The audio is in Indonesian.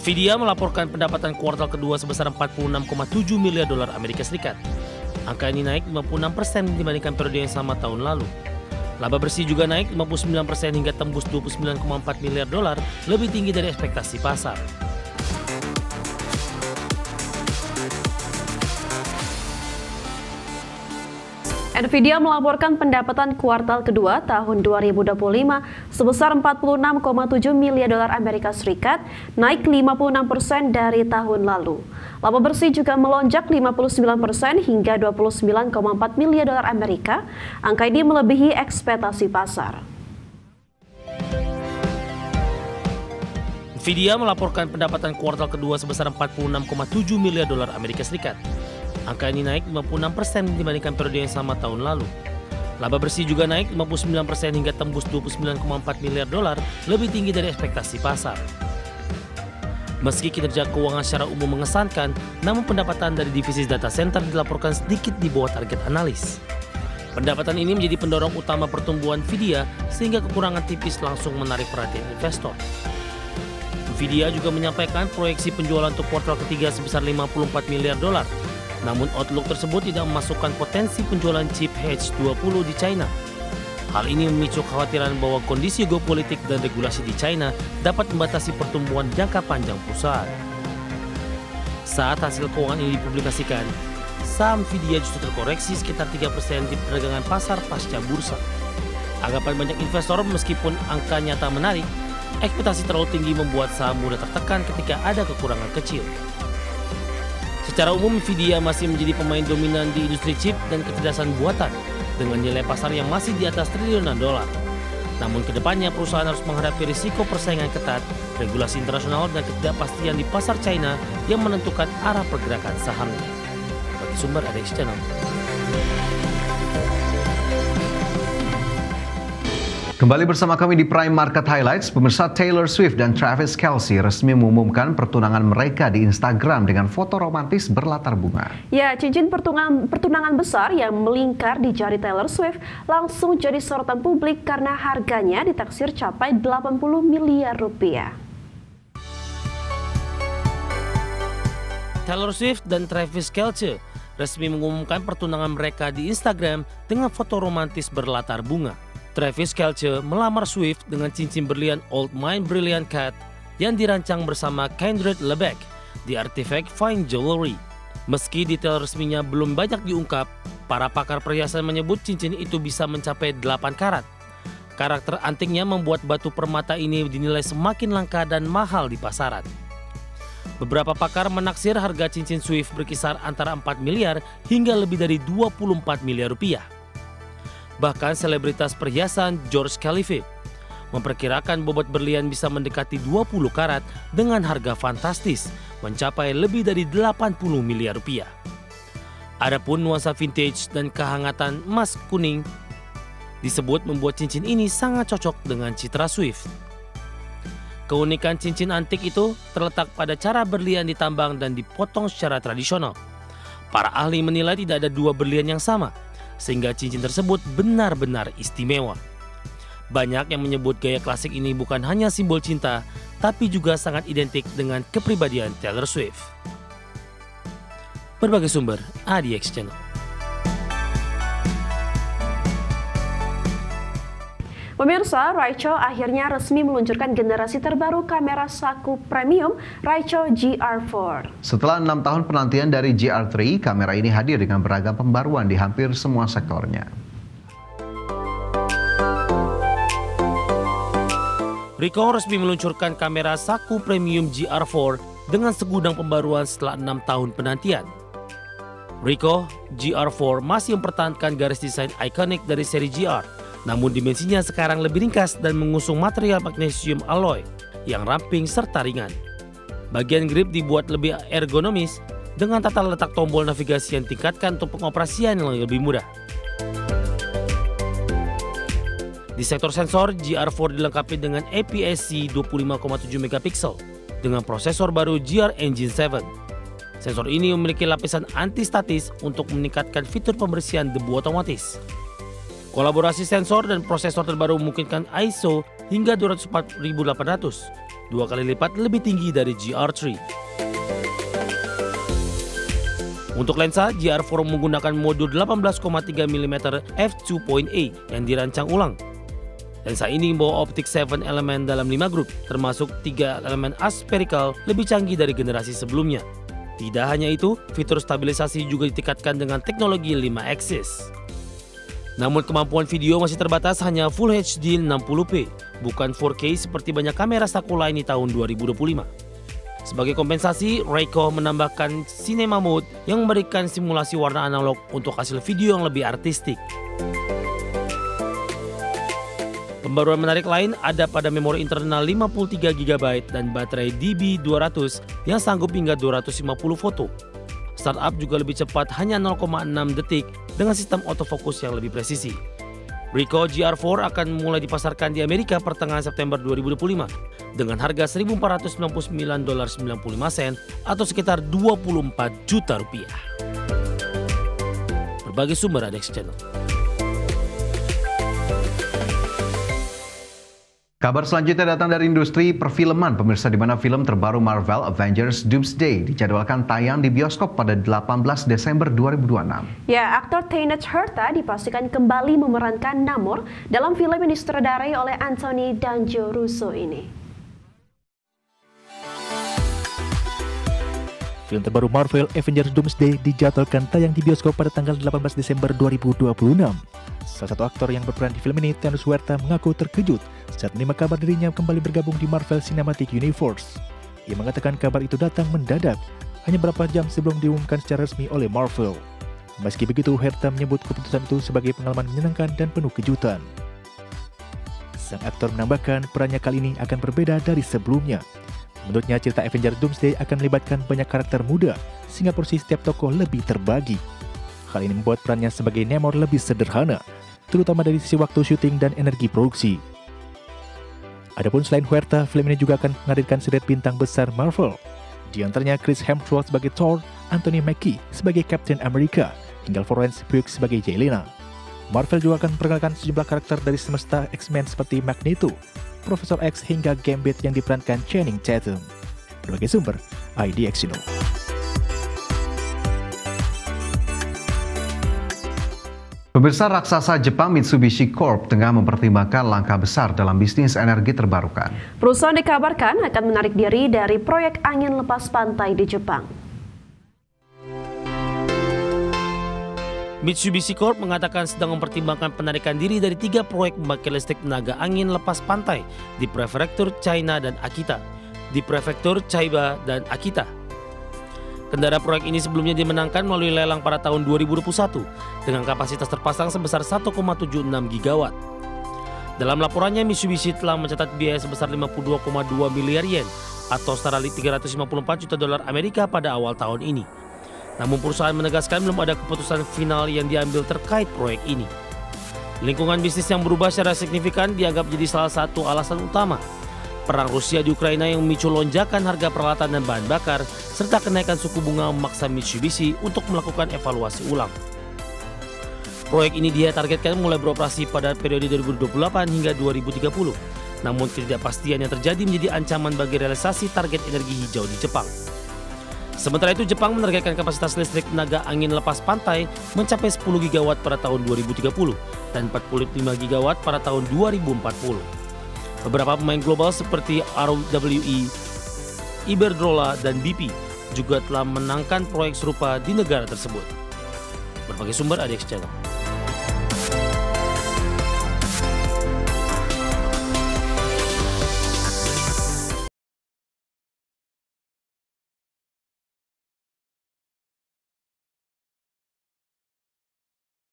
Nvidia melaporkan pendapatan kuartal kedua sebesar 46,7 miliar dolar Amerika Serikat. Angka ini naik 56% dibandingkan periode yang sama tahun lalu. Laba bersih juga naik 59% hingga tembus 29,4 miliar dolar, lebih tinggi dari ekspektasi pasar. Nvidia melaporkan pendapatan kuartal kedua tahun 2025 sebesar 46,7 miliar dolar Amerika Serikat, naik 56% dari tahun lalu. Laba bersih juga melonjak 59% hingga 29,4 miliar dolar Amerika. Angka ini melebihi ekspektasi pasar. Nvidia melaporkan pendapatan kuartal kedua sebesar 46,7 miliar dolar Amerika Serikat. Angka ini naik 56% dibandingkan periode yang sama tahun lalu. Laba bersih juga naik 59% hingga tembus 29,4 miliar dolar, lebih tinggi dari ekspektasi pasar. Meski kinerja keuangan secara umum mengesankan, namun pendapatan dari divisi data center dilaporkan sedikit di bawah target analis. Pendapatan ini menjadi pendorong utama pertumbuhan Nvidia, sehingga kekurangan tipis langsung menarik perhatian investor. Nvidia juga menyampaikan proyeksi penjualan untuk kuartal ketiga sebesar 54 miliar dolar. Namun outlook tersebut tidak memasukkan potensi penjualan chip H20 di China. Hal ini memicu kekhawatiran bahwa kondisi geopolitik dan regulasi di China dapat membatasi pertumbuhan jangka panjang perusahaan. Saat hasil keuangan ini dipublikasikan, saham Nvidia justru terkoreksi sekitar 3% di perdagangan pasar pasca bursa. Anggapan banyak investor meskipun angka nyata menarik, ekspektasi terlalu tinggi membuat saham mudah tertekan ketika ada kekurangan kecil. Secara umum, Nvidia masih menjadi pemain dominan di industri chip dan kecerdasan buatan dengan nilai pasar yang masih di atas triliunan dolar. Namun kedepannya perusahaan harus menghadapi risiko persaingan ketat, regulasi internasional dan ketidakpastian di pasar China yang menentukan arah pergerakan sahamnya. Bagi sumber ADX Channel. Kembali bersama kami di Prime Market Highlights. Pemirsa, Taylor Swift dan Travis Kelce resmi mengumumkan pertunangan mereka di Instagram dengan foto romantis berlatar bunga. Ya, cincin pertunangan besar yang melingkar di jari Taylor Swift langsung jadi sorotan publik karena harganya ditaksir capai 80 miliar rupiah. Taylor Swift dan Travis Kelce resmi mengumumkan pertunangan mereka di Instagram dengan foto romantis berlatar bunga. Travis Kelce melamar Swift dengan cincin berlian Old Mine Brilliant Cat yang dirancang bersama Kindred Lebeck di Artifact Fine Jewelry. Meski detail resminya belum banyak diungkap, para pakar perhiasan menyebut cincin itu bisa mencapai 8 karat. Karakter antiknya membuat batu permata ini dinilai semakin langka dan mahal di pasaran. Beberapa pakar menaksir harga cincin Swift berkisar antara 4 miliar hingga lebih dari 24 miliar rupiah. Bahkan selebritas perhiasan George Khalifa memperkirakan bobot berlian bisa mendekati 20 karat dengan harga fantastis mencapai lebih dari 80 miliar rupiah. Adapun nuansa vintage dan kehangatan emas kuning disebut membuat cincin ini sangat cocok dengan citra Swift. Keunikan cincin antik itu terletak pada cara berlian ditambang dan dipotong secara tradisional. Para ahli menilai tidak ada dua berlian yang sama, sehingga cincin tersebut benar-benar istimewa. Banyak yang menyebut gaya klasik ini bukan hanya simbol cinta, tapi juga sangat identik dengan kepribadian Taylor Swift. Berbagai sumber, ADX Channel. Pemirsa, Raicho akhirnya resmi meluncurkan generasi terbaru kamera saku premium Raicho GR4. Setelah 6 tahun penantian dari GR3, kamera ini hadir dengan beragam pembaruan di hampir semua sektornya. Ricoh resmi meluncurkan kamera saku premium GR4 dengan segudang pembaruan setelah 6 tahun penantian. Ricoh GR4 masih mempertahankan garis desain ikonik dari seri GR, namun dimensinya sekarang lebih ringkas dan mengusung material magnesium alloy yang ramping serta ringan. Bagian grip dibuat lebih ergonomis dengan tata letak tombol navigasi yang tingkatkan untuk pengoperasian yang lebih mudah. Di sektor sensor, GR4 dilengkapi dengan APS-C 25,7 megapiksel dengan prosesor baru GR Engine 7. Sensor ini memiliki lapisan anti-statis untuk meningkatkan fitur pembersihan debu otomatis. Kolaborasi sensor dan prosesor terbaru memungkinkan ISO hingga 204.800, 2 kali lipat lebih tinggi dari GR3. Untuk lensa, GR4 menggunakan modul 18,3 mm f2.8 yang dirancang ulang. Lensa ini membawa optik 7 elemen dalam 5 grup, termasuk 3 elemen aspherical lebih canggih dari generasi sebelumnya. Tidak hanya itu, fitur stabilisasi juga ditingkatkan dengan teknologi 5 axis. Namun kemampuan video masih terbatas hanya Full HD 60p, bukan 4K seperti banyak kamera saku lain di tahun 2025. Sebagai kompensasi, Ricoh menambahkan Cinema Mode yang memberikan simulasi warna analog untuk hasil video yang lebih artistik. Pembaruan menarik lain ada pada memori internal 53 GB dan baterai DB200 yang sanggup hingga 250 foto. Startup juga lebih cepat hanya 0,6 detik dengan sistem autofocus yang lebih presisi. Ricoh GR4 akan mulai dipasarkan di Amerika pertengahan September 2025 dengan harga $1.499.95 atau sekitar 24 juta rupiah. Berbagai sumber ada di channel. Kabar selanjutnya datang dari industri perfilman, pemirsa, di mana film terbaru Marvel Avengers Doomsday dijadwalkan tayang di bioskop pada 18 Desember 2026. Ya, aktor Tenoch Huerta dipastikan kembali memerankan Namor dalam film yang disutradarai oleh Anthony dan Joe Russo ini. Film terbaru Marvel Avengers Doomsday dijadwalkan tayang di bioskop pada tanggal 18 Desember 2026. Salah satu aktor yang berperan di film ini, Tenoch Huerta, mengaku terkejut saat menerima kabar dirinya kembali bergabung di Marvel Cinematic Universe. Ia mengatakan kabar itu datang mendadak, hanya beberapa jam sebelum diumumkan secara resmi oleh Marvel. Meski begitu, Huerta menyebut keputusan itu sebagai pengalaman menyenangkan dan penuh kejutan. Sang aktor menambahkan perannya kali ini akan berbeda dari sebelumnya. Menurutnya, cerita Avengers Doomsday akan melibatkan banyak karakter muda, sehingga porsi setiap tokoh lebih terbagi. Hal ini membuat perannya sebagai Namor lebih sederhana, terutama dari sisi waktu syuting dan energi produksi. Adapun selain Huerta, film ini juga akan menghadirkan seret bintang besar Marvel. Di antaranya Chris Hemsworth sebagai Thor, Anthony Mackie sebagai Captain America, hingga Florence Pugh sebagai Yelena. Marvel juga akan memperkenalkan sejumlah karakter dari semesta X-Men seperti Magneto, Profesor X hingga Gambit yang diperankan Channing Tatum. Berbagai sumber, IDXino. Pemirsa, raksasa Jepang Mitsubishi Corp tengah mempertimbangkan langkah besar dalam bisnis energi terbarukan. Perusahaan dikabarkan akan menarik diri dari proyek angin lepas pantai di Jepang. Mitsubishi Corp mengatakan sedang mempertimbangkan penarikan diri dari 3 proyek pembangkit listrik tenaga angin lepas pantai di Prefektur China dan Akita, di Prefektur Chiba dan Akita. Kendaraan proyek ini sebelumnya dimenangkan melalui lelang pada tahun 2021 dengan kapasitas terpasang sebesar 1,76 gigawatt. Dalam laporannya, Mitsubishi telah mencatat biaya sebesar 52,2 miliar yen atau setara $354 juta Amerika pada awal tahun ini. Namun perusahaan menegaskan belum ada keputusan final yang diambil terkait proyek ini. Lingkungan bisnis yang berubah secara signifikan dianggap jadi salah satu alasan utama. Perang Rusia di Ukraina yang memicu lonjakan harga peralatan dan bahan bakar, serta kenaikan suku bunga memaksa Mitsubishi untuk melakukan evaluasi ulang. Proyek ini dia targetkan mulai beroperasi pada periode 2028 hingga 2030. Namun ketidakpastian yang terjadi menjadi ancaman bagi realisasi target energi hijau di Jepang. Sementara itu, Jepang menargetkan kapasitas listrik tenaga angin lepas pantai mencapai 10 gigawatt pada tahun 2030 dan 45 gigawatt pada tahun 2040. Beberapa pemain global seperti RWE, Iberdrola, dan BP juga telah menangkan proyek serupa di negara tersebut. Berbagai sumber ada di channel.